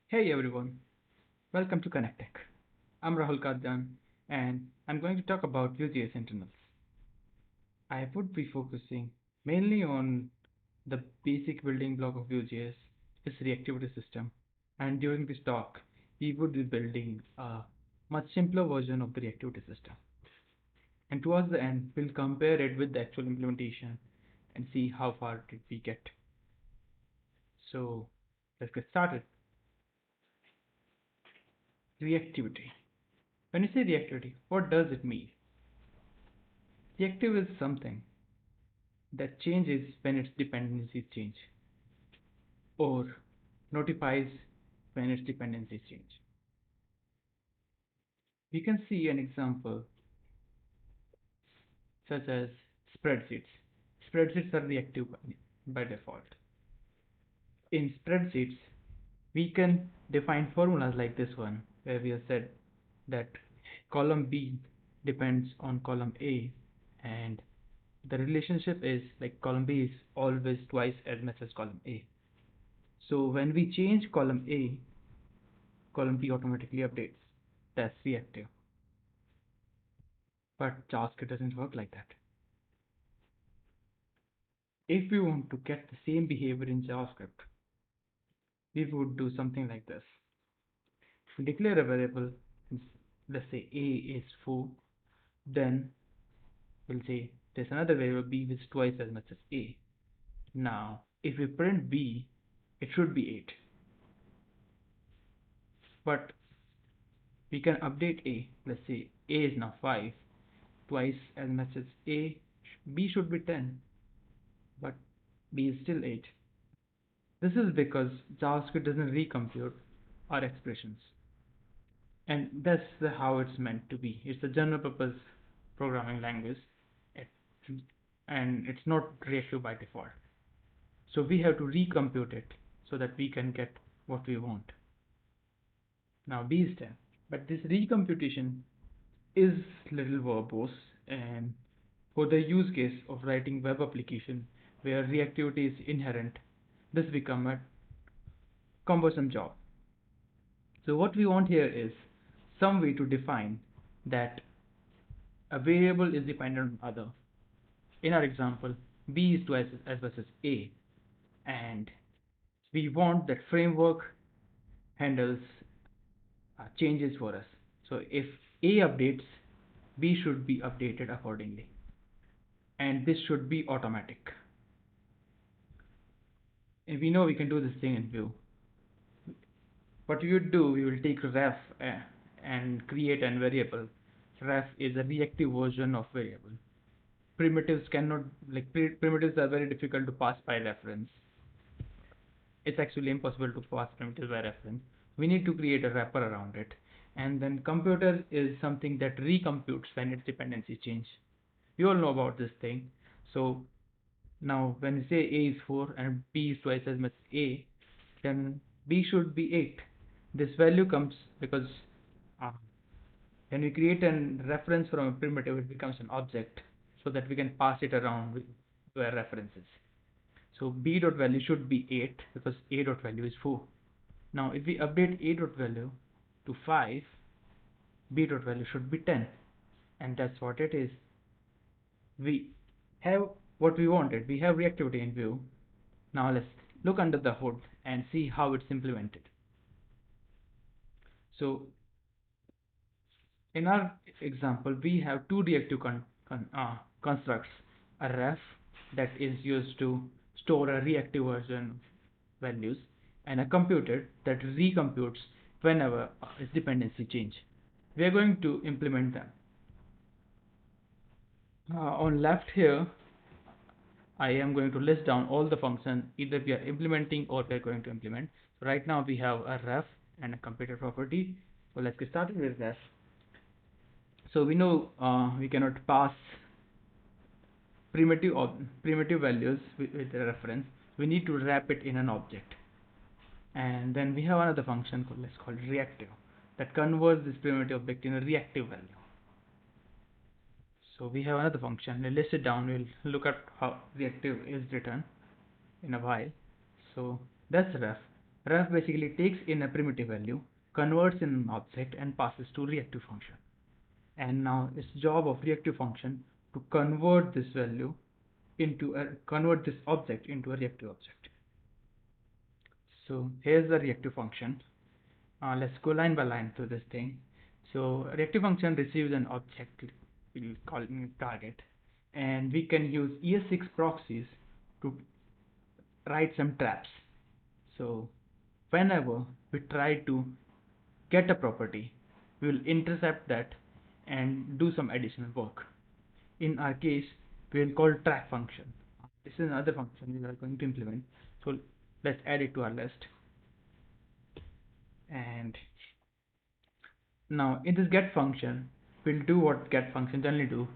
Hey everyone, welcome to Connect.Tech. I'm Rahul Kadyan and I'm going to talk about Vue.js Internals. I would be focusing mainly on the basic building block of Vue.js, its reactivity system, and during this talk, we would be building a much simpler version of the reactivity system. And towards the end, we'll compare it with the actual implementation and see how far did we get. So let's get started. Reactivity. When you say reactivity, what does it mean? Reactive is something that changes when its dependencies change or notifies when its dependencies change. We can see an example such as spreadsheets. Spreadsheets are reactive by default. In spreadsheets, we can define formulas like this one where we have said that column B depends on column A and the relationship is like column B is always twice as much as column A. So when we change column A, column B automatically updates. That's reactive. But JavaScript doesn't work like that. If we want to get the same behavior in JavaScript, we would do something like this. We declare a variable, let's say A is 4, then we'll say there's another variable B which is twice as much as A. Now, if we print B, it should be 8. But we can update A. Let's say A is now 5, twice as much as A. B should be 10, but B is still 8. This is because JavaScript doesn't recompute our expressions. And that's how it's meant to be. It's a general purpose programming language, it, and it's not reactive by default. So we have to recompute it so that we can get what we want. Now B is 10. But this recomputation is little verbose, and for the use case of writing web application where reactivity is inherent, this become a cumbersome job. So what we want here is some way to define that a variable is dependent on other. In our example, B is twice as much as A, and we want that framework handles changes for us. So if A updates, B should be updated accordingly, and this should be automatic. And we know we can do this thing in Vue. What we would do, we will take ref and create a variable. Ref is a reactive version of variable. Primitives cannot, like primitives are very difficult to pass by reference. It's actually impossible to pass primitives by reference. We need to create a wrapper around it. And then computer is something that recomputes when its dependencies change. We all know about this thing. So now when we say A is 4 and B is twice as much as A, then B should be 8. This value comes because uh, when we create a reference from a primitive, it becomes an object so that we can pass it around to our references. So B dot value should be 8 because A dot value is 4. Now if we update A dot value to 5, B dot value should be 10, and that's what it is. We have what we wanted. We have reactivity in Vue. Now let's look under the hood and see how it's implemented. So in our example, we have two reactive constructs, a ref that is used to store a reactive version values and a computer that recomputes whenever its dependency change. We are going to implement them. On left here, I am going to list down all the functions either we are implementing or we are going to implement. So right now we have a ref and a computer property. So let's get started with ref. So we know we cannot pass primitive values with a reference. We need to wrap it in an object. And then we have another function called, let's call it reactive, that converts this primitive object in a reactive value. So we have another function. We'll list it down. We'll look at how reactive is written in a while. So that's ref. Ref basically takes in a primitive value, converts in an object, and passes to reactive function. And now it's job of reactive function to convert this value into convert this object into a reactive object. So here's the reactive function. Let's go line by line through this thing. So reactive function receives an object, we'll call it target, and we can use ES6 proxies to write some traps. So whenever we try to get a property, we will intercept that and do some additional work. In our case, we will call track function. This is another function we are going to implement. So let's add it to our list. And now in this get function, we'll do what get function generally do.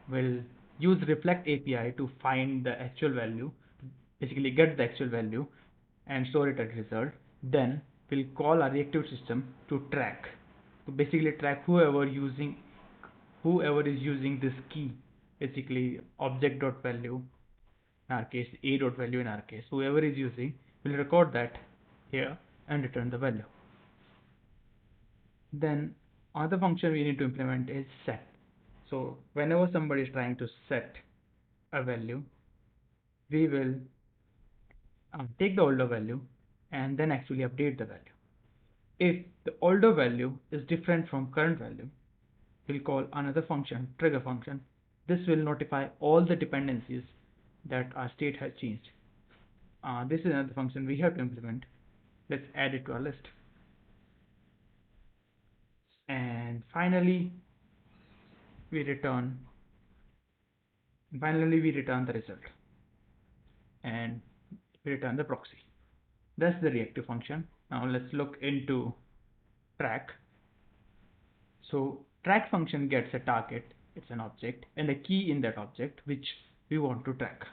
We'll use reflect API to find the actual value, basically get the actual value and store it as result. Then we'll call our reactive system to track, to basically track whoever is using this key, basically object.value in our case, a.value in our case, whoever is using, will record that here and return the value. Then other function we need to implement is set. So whenever somebody is trying to set a value, we will take the older value and then actually update the value. If the older value is different from current value, we'll call another function, trigger function. This will notify all the dependencies that our state has changed. This is another function we have to implement. Let's add it to our list. And finally, we return the result and we return the proxy. That's the reactive function. Now let's look into track. So track function gets a target, it's an object, and a key in that object which we want to track.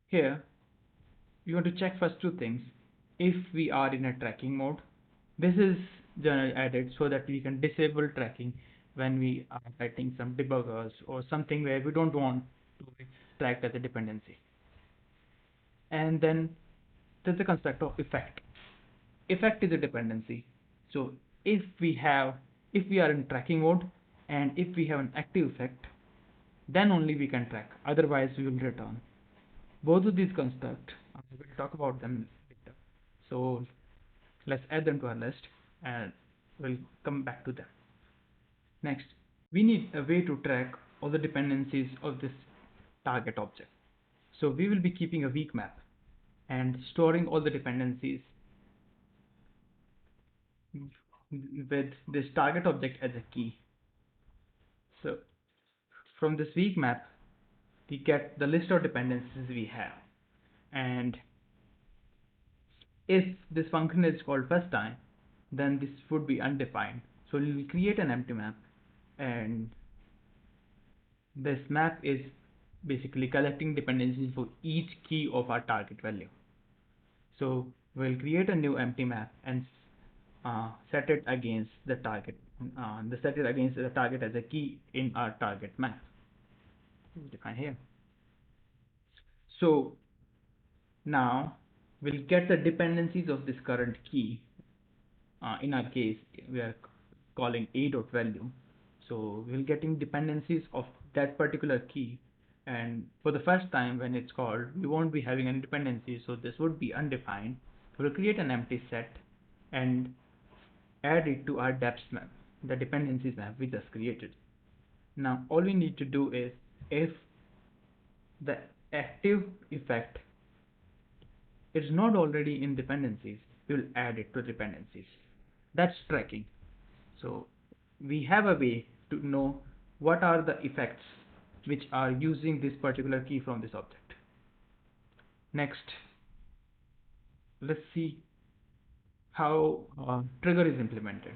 Here we want to check first two things. If we are in a tracking mode, this is generally added so that we can disable tracking when we are writing some debuggers or something where we don't want to be tracked as a dependency. And then there's the constructor of effect. Effect is a dependency. So if we are in tracking mode and if we have an active effect, then only we can track. Otherwise, we will return. Both of these constructs, we'll talk about them later. So let's add them to our list and we'll come back to them. Next, we need a way to track all the dependencies of this target object. So we will be keeping a weak map and storing all the dependencies with this target object as a key. So from this weak map, we get the list of dependencies we have. And if this function is called first time, then this would be undefined. So we will create an empty map, and this map is basically collecting dependencies for each key of our target value. So we'll create a new empty map and set it against the target. Set it against the target as a key in our target map. Define here. So now we'll get the dependencies of this current key. In our case, we are calling a.value. So we'll getting dependencies of that particular key. And for the first time when it's called, we won't be having any dependencies. So this would be undefined. We'll create an empty set and add it to our depth map, the dependencies map we just created. Now all we need to do is, if the active effect is not already in dependencies, we will add it to dependencies. That's tracking. So we have a way to know what are the effects which are using this particular key from this object. Next, let's see how trigger is implemented.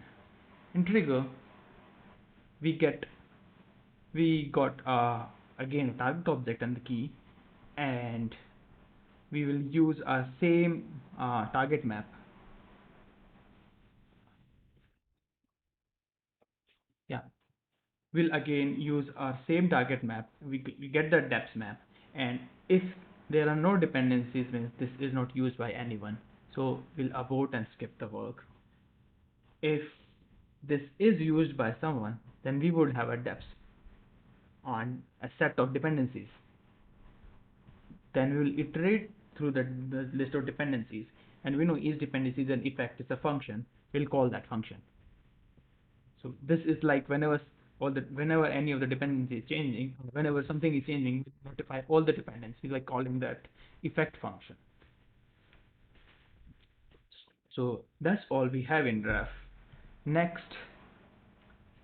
In trigger, we got again a target object and the key, and we will use our same target map. Yeah, we'll again use our same target map. We get the depth map, and if There are no dependencies means this is not used by anyone. So we'll abort and skip the work. If this is used by someone, then we would have a depth on a set of dependencies. Then we will iterate through the list of dependencies, and we know each dependency is an effect, it's a function. We'll call that function. So this is like whenever any of the dependency is changing, whenever something is changing, we notify all the dependencies, like calling that effect function. So that's all we have in ref. Next,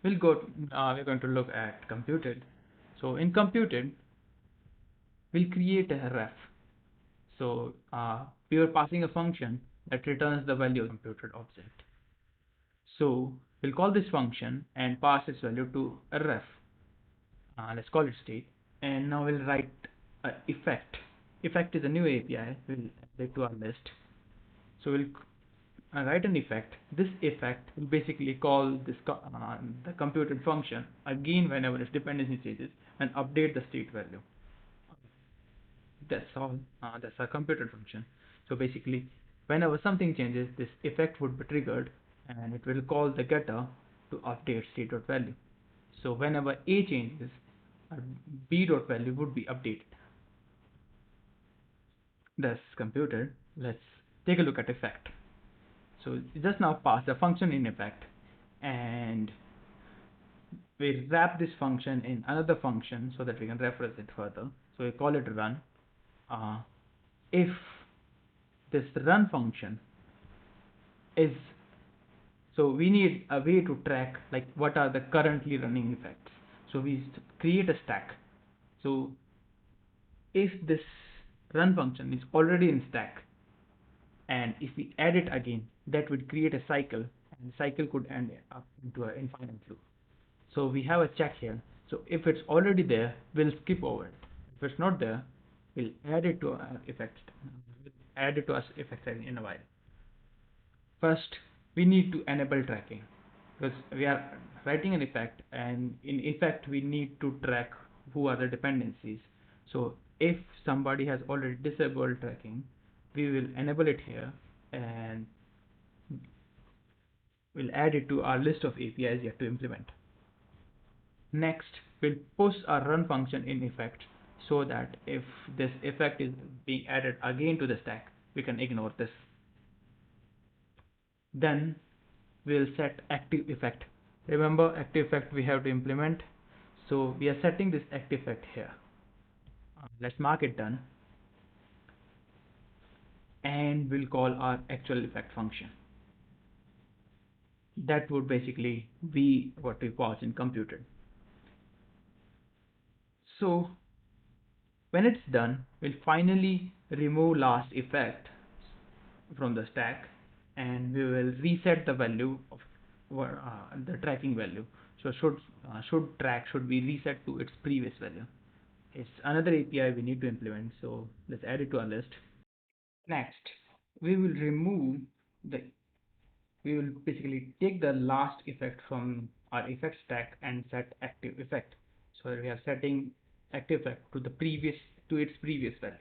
we're going to look at computed. So in computed, we'll create a ref. So we are passing a function that returns the value of the computed object. So we'll call this function and pass its value to a ref. Let's call it state. And now we'll write effect. Effect is a new API. We'll add it to our list. So we'll write an effect. This effect will basically call the computed function again whenever its dependency changes and update the state value. That's all. That's our computed function. So basically, whenever something changes, this effect would be triggered, and it will call the getter to update state.value. So whenever a changes, b.value would be updated. That's computed. Let's take a look at effect. So just now pass the function in effect, and we wrap this function in another function so that we can reference it further. So we call it run. If this run function is, so we need a way to track like what are the currently running effects. So we create a stack. So if this run function is already in stack, and if we add it again, that would create a cycle, and the cycle could end up into an infinite loop. So we have a check here. So if it's already there, we'll skip over it. If it's not there, we'll add it to our effect. We'll add it to our effect in a while. First, we need to enable tracking because we are writing an effect, and in effect we need to track who are the dependencies. So if somebody has already disabled tracking, we will enable it here, and we'll add it to our list of APIs yet to implement. Next, we'll push our run function in effect so that if this effect is being added again to the stack, we can ignore this. Then we'll set active effect. Remember, active effect we have to implement. So we are setting this active effect here. Let's mark it done. And we'll call our actual effect function. That would basically be what we pass in computed. So when it's done, we'll finally remove last effect from the stack, and we will reset the value of the tracking value. So track should be reset to its previous value. It's another API we need to implement, so let's add it to our list. Next, we will remove the we will basically take the last effect from our effect stack and set active effect. So we are setting active effect to its previous value.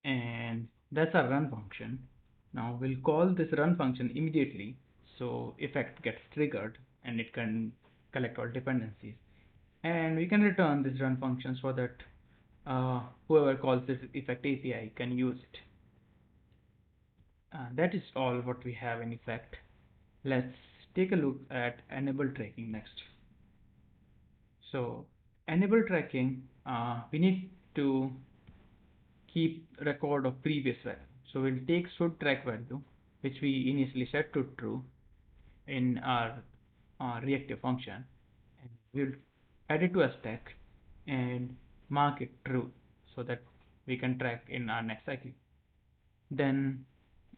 And that's our run function. Now we'll call this run function immediately, so effect gets triggered and it can collect all dependencies. And we can return this run function so that whoever calls this effect API can use it. That is all what we have in effect. Let's take a look at enable tracking next. So enable tracking, we need to keep record of previous value. So we'll take should track value, which we initially set to true in our reactive function, and we'll add it to a stack and mark it true so that we can track in our next cycle. Then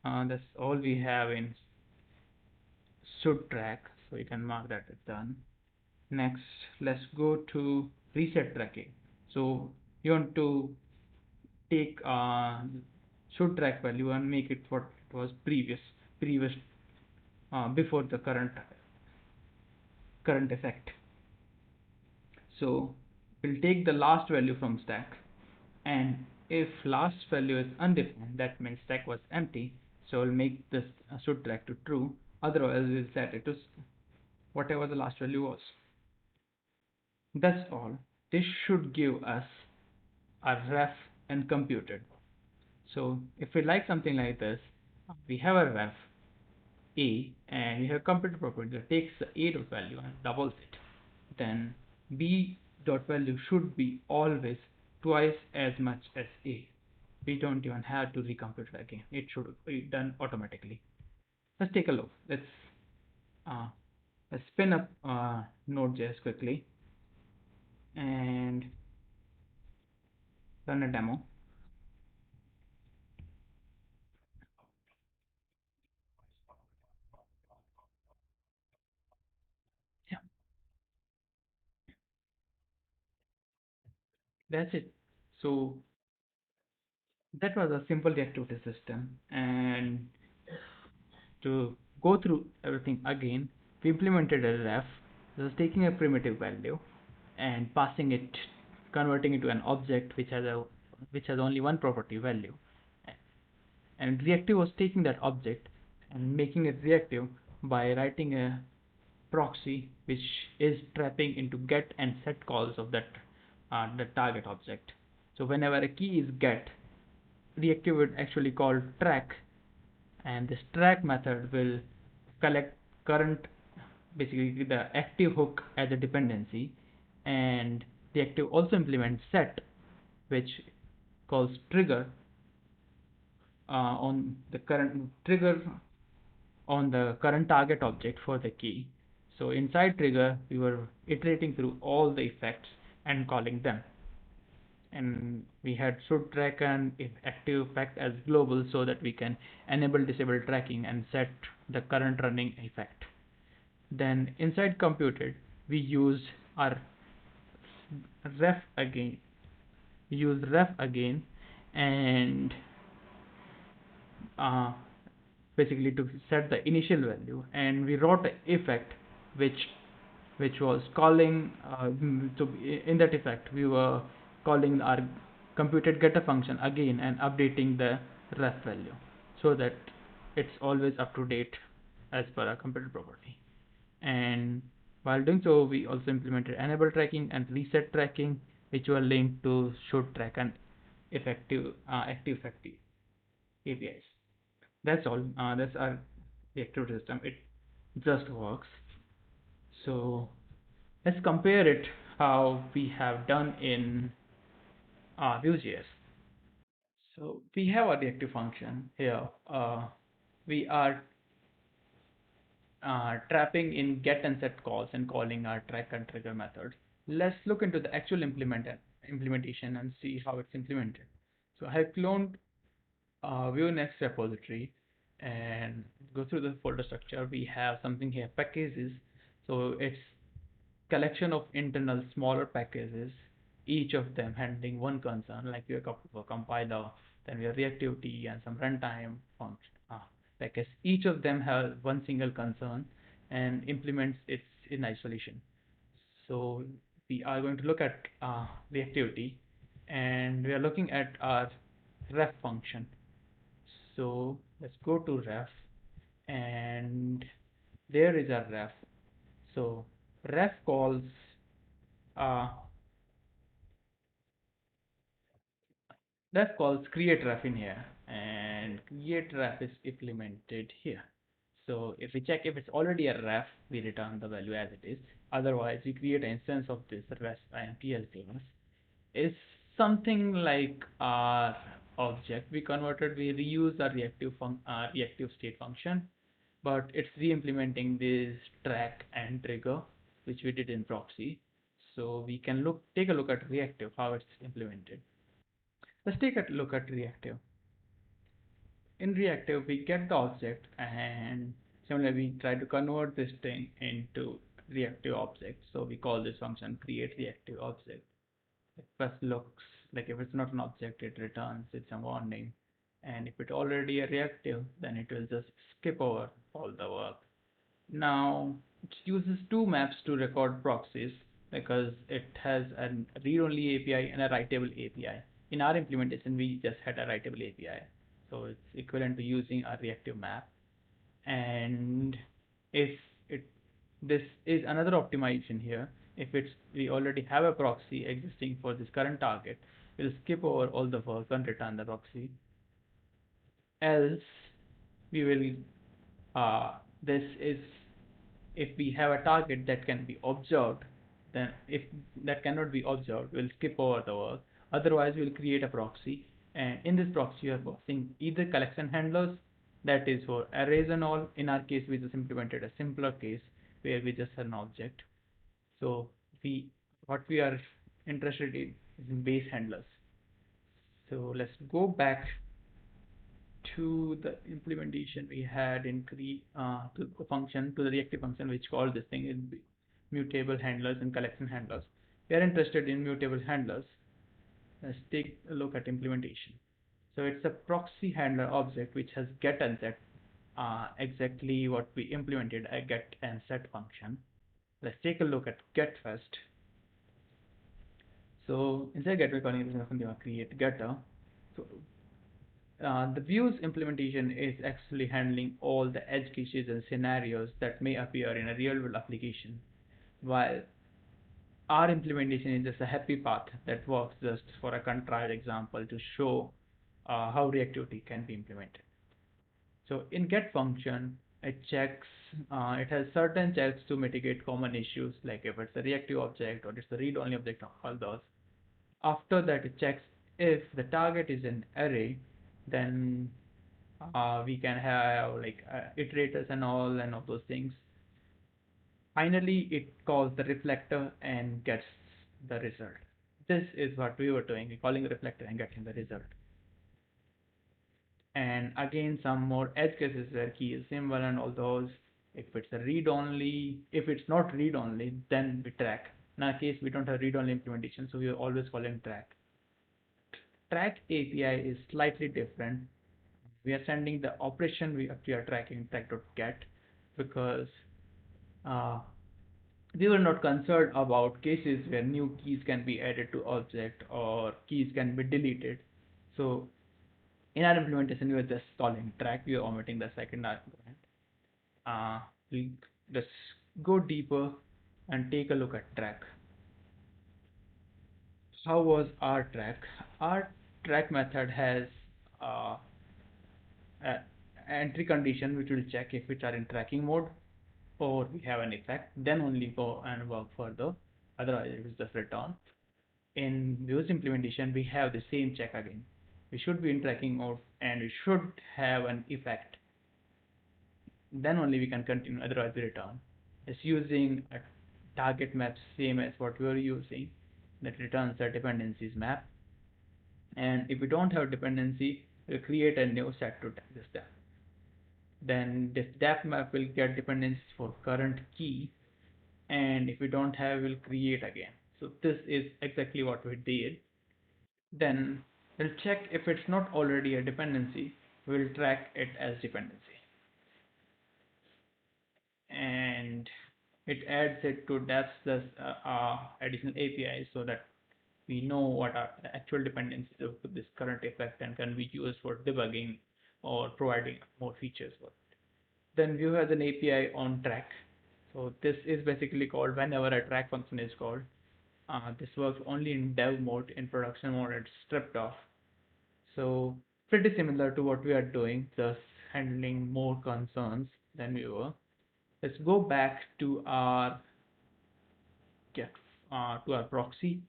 that's all we have in should track, so we can mark that it's done. Next, let's go to reset tracking. So you want to take should track value and make it what it was previous before the current effect. So will take the last value from stack, and if last value is undefined, that means stack was empty, so we'll make this should track to true, otherwise we'll set it to whatever the last value was. That's all. This should give us a ref and computed. So if we like something like this, we have a ref a and we have computed property that takes the a dot value and doubles it. Then b dot value should be always twice as much as a. We don't even have to recompute it again. It should be done automatically. Let's take a look. Uh, let's spin up Node.js quickly and run a demo. Yeah, that's it. So that was a simple reactivity system. And to go through everything again, we implemented a ref. This is taking a primitive value and passing it, converting it to an object which has only one property value. And reactive was taking that object and making it reactive by writing a proxy which is trapping into get and set calls of that the target object. So whenever a key is get, reactive would actually call track, and this track method will collect current, basically the active hook as a dependency, and reactive also implements set, which calls trigger on the current trigger on the current target object for the key. So inside trigger, we were iterating through all the effects and calling them. And we had should track an if active effect as global so that we can enable disable tracking and set the current running effect. Then inside computed, we use our ref again. We use ref again and uh, basically to set the initial value, and we wrote an effect which was calling to in that effect we were calling our computed getter function again and updating the ref value so that it's always up to date as per our computed property. And while doing so, we also implemented enable tracking and reset tracking, which were linked to should track and active effective APIs. That's all. That's our reactive system. It just works. So let's compare it how we have done in Vue.js. So we have a reactive function here. We are trapping in get and set calls and calling our track and trigger methods. Let's look into the actual implementation and see how it's implemented. So I have cloned Vue Next repository and go through the folder structure. We have something here, packages. So it's collection of internal smaller packages, each of them handling one concern, like we have a compiler, then we have reactivity and some runtime function package. Each of them has one single concern and implements it in isolation. So we are going to look at reactivity, and we are looking at our ref function. So let's go to ref, and there is a ref. So ref calls uh, ref calls create ref in here, and create ref is implemented here. So if we check if it's already a ref, we return the value as it is. Otherwise, we create an instance of this ref IMPL class. Is something like our object we converted. We reuse our reactive state function, but it's re-implementing this track and trigger, which we did in proxy. So we can take a look at reactive, how it's implemented. Let's take a look at reactive. In reactive, we get the object, and similarly we try to convert this thing into reactive object. So we call this function create reactive object. It first looks like if it's not an object, it returns it's a warning. And if it's already a reactive, then it will just skip over all the work. Now, it uses two maps to record proxies. because it has a read-only API and a writable API. In our implementation, we just had a writable API, so it's equivalent to using a reactive map. And if it this is another optimization here. If it's we already have a proxy existing for this current target, we'll skip over all the work and return the proxy. Else, we will this is if we have a target that can be observed, then if that cannot be observed, we'll skip over the work. Otherwise, we'll create a proxy, and in this proxy, we are passing either collection handlers, that is for arrays and all. In our case, we just implemented a simpler case where we just had an object. So we what we are interested in is in base handlers. So let's go back to the implementation we had in to the function, to the reactive function, which called this thing in mutable handlers and collection handlers. We are interested in mutable handlers. Let's take a look at implementation. So it's a proxy handler object which has get and set, exactly what we implemented a get and set function. Let's take a look at get first. So inside get, we're calling it create getter. So the Vue's implementation is actually handling all the edge cases and scenarios that may appear in a real-world application, while our implementation is just a happy path that works just for a contrived example to show how reactivity can be implemented. So in get function, it has certain checks to mitigate common issues, like if it's a reactive object or it's a read-only object, all those. After that, it checks if the target is an array, then we can have like iterators and all those things. Finally, it calls the reflector and gets the result. This is what we were doing, calling the reflector and getting the result. And again, some more edge cases where key is symbol and all those. If it's a read only, if it's not read only, then we track. In our case, we don't have read only implementation, so we are always calling track. Track API is slightly different. We are sending the operation we are tracking track.get, because uh, we were not concerned about cases where new keys can be added to object or keys can be deleted. So in our implementation, we were just calling track. We are omitting the second argument. We'll just go deeper and take a look at track. How was our track? Our track method has uh, a entry condition which will check if it are in tracking mode or we have an effect, then only go and work further. Otherwise, it will just return. In Vue's implementation, we have the same check again. We should be in tracking mode and we should have an effect. Then only we can continue, otherwise we return. It's using a target map, same as what we are using, that returns a dependencies map. And if we don't have dependency, we'll create a new set to this depth. Then this depth map will get dependencies for current key, and if we don't have, we'll create again. So this is exactly what we did. Then we'll check if it's not already a dependency, we'll track it as dependency. And it adds it to depth plus additional APIs so that we know what are the actual dependencies of this current effect and can be used for debugging or providing more features for it. Then Vue has an API on track. So this is basically called whenever a track function is called. This works only in dev mode. In production mode, it's stripped off. So pretty similar to what we are doing, just handling more concerns than we were. Let's go back to our get to our proxy.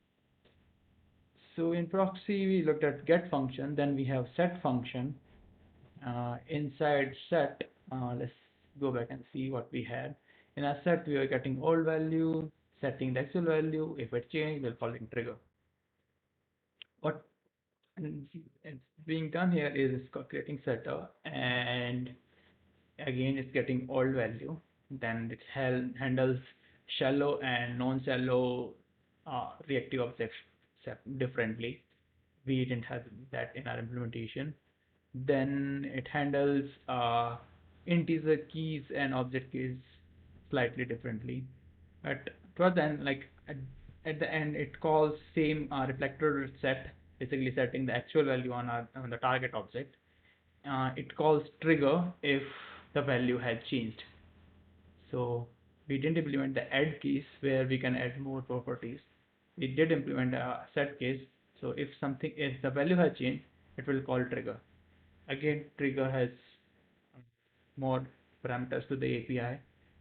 So in proxy, we looked at get function, then we have set function. Inside set, let's go back and see what we had. In our set, we are getting old value, setting the actual value. If it changed, we're calling trigger. What is being done here is creating setter, and again it's getting old value. Then it handles shallow and non-shallow reactive objects differently. We didn't have that in our implementation. Then it handles integer keys and object keys slightly differently. But rather than like at, at the end it calls same reflector set, basically setting the actual value on the target object. It calls trigger if the value has changed. So we didn't implement the add case where we can add more properties. We did implement a set case. So if the value has changed, it will call trigger. Again, trigger has more parameters to the API.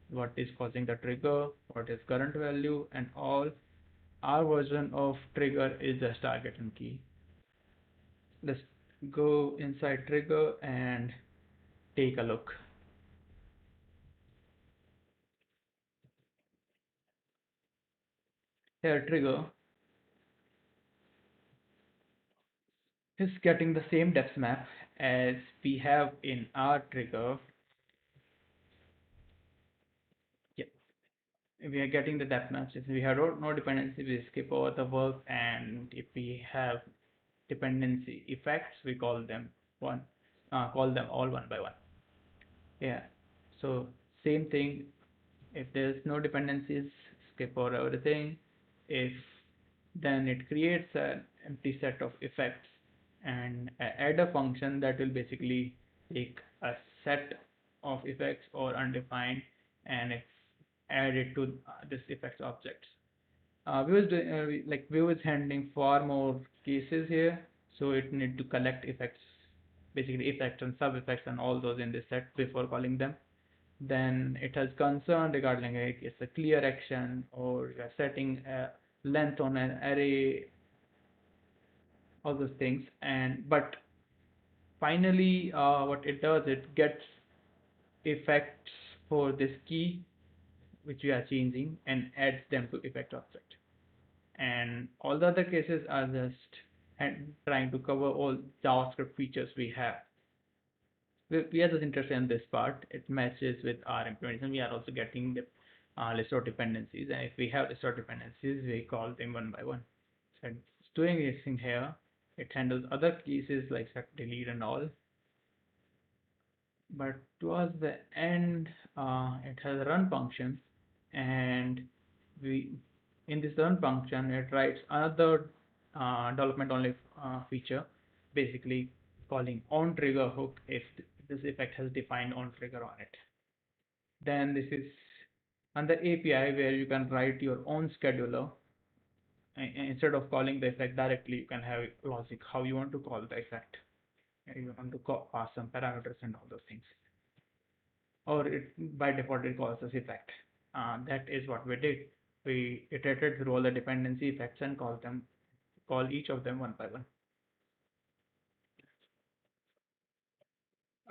What is causing the trigger, what is current value, and all. Our version of trigger is just target and key. Let's go inside trigger and take a look. Here, trigger is getting the same depth map as we have in our trigger. Yep, we are getting the depth maps. If we have no dependency, we skip over the work, and if we have dependency effects, we call them all one by one. Yeah. So same thing. If there's no dependencies, skip over everything. If then it creates an empty set of effects and add a function that will basically take a set of effects or undefined and add it to this effects objects. Vue is handling far more cases here, so it need to collect effects, basically effects and sub effects and all those in this set before calling them. Then it has concern regarding it's a clear action or you're setting a length on an array, all those things. And but finally, what it does, it gets effects for this key which we are changing and adds them to effect object. And all the other cases are just trying to cover all JavaScript features we have. We are just interested in this part. It matches with our implementation. We are also getting the list of dependencies, and if we have list of dependencies, we call them one by one. So it's doing this thing here. It handles other cases like set, delete, and all. But towards the end, it has a run function, and we in this run function it writes another development only feature, basically calling on trigger hook if this effect has defined on trigger on it. Then this is another API where you can write your own scheduler. Instead of calling the effect directly, you can have logic how you want to call the effect. You want to pass some parameters and all those things, or it by default it calls as effect. That is what we did. We iterated through all the dependency effects and call each of them one by one.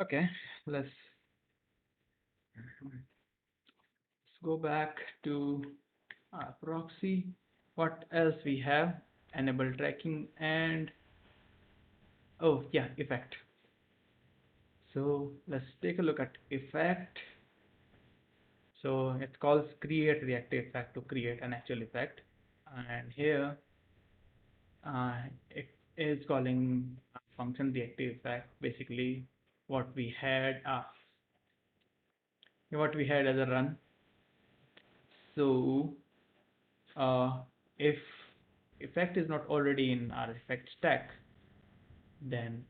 Okay, let's go back to our proxy. What else we have? Enable tracking and oh yeah, effect. So let's take a look at effect. So it calls create reactive effect to create an actual effect, and here it is calling a function reactive effect, basically what we had uh, what we had as a run. So if effect is not already in our effect stack, then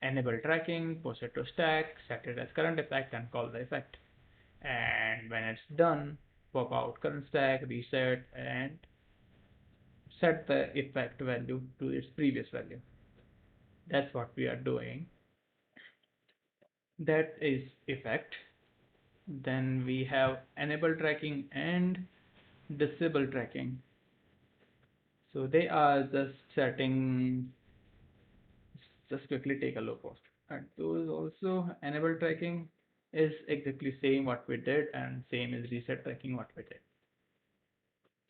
enable tracking, push it to stack, set it as current effect, and call the effect. And when it's done, pop out current stack, reset, and set the effect value to its previous value. That's what we are doing. That is effect. Then we have enable tracking and disable tracking. So they are just setting, just quickly take a look of. And those also enable tracking is exactly same what we did, and same is reset tracking what we did.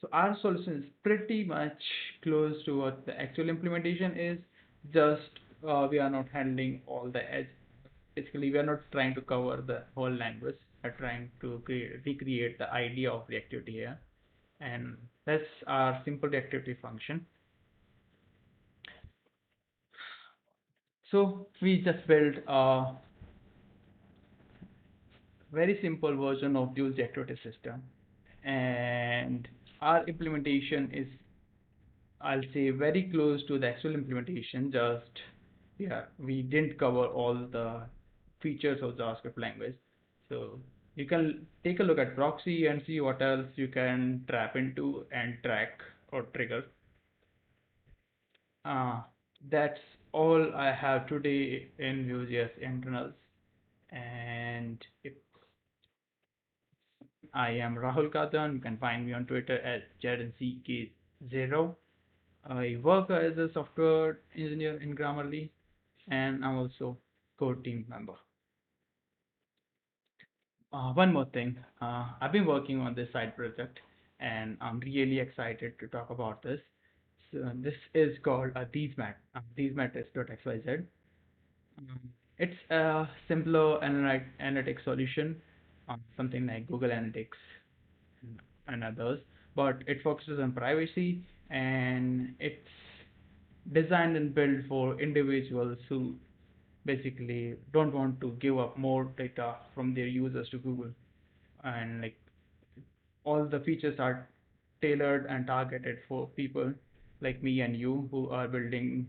So our solution is pretty much close to what the actual implementation is. Just we are not handling all the edge. Basically, we are not trying to cover the whole language. We are trying to recreate the idea of reactivity here, and that's our simple reactivity function. So we just built a very simple version of Vue's reactivity system. and our implementation is, I'll say, very close to the actual implementation. Just, yeah, we didn't cover all the features of JavaScript language. So you can take a look at proxy and see what else you can trap into and track or trigger. Uh, that's all I have today in Vue.js internals. And if I am Rahul Kadyan, you can find me on Twitter at JadenCK0. I work as a software engineer in Grammarly, and I'm also core team member. One more thing, I've been working on this side project, and I'm really excited to talk about this. So this is called a TheseMat, TheseMat.xyz. Um, it's a simpler analytics solution, something like Google Analytics and others, but it focuses on privacy, and it's designed and built for individuals who basically don't want to give up more data from their users to Google. And like, all the features are tailored and targeted for people like me and you who are building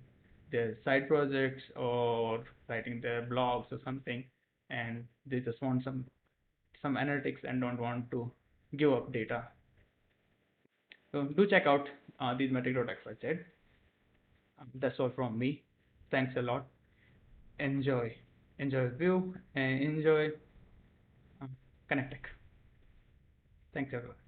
their side projects or writing their blogs or something, and they just want some analytics and don't want to give up data. So do check out these metric.xyz. That's all from me. Thanks a lot. Enjoy Vue and enjoy Connect.Tech. Thanks everyone.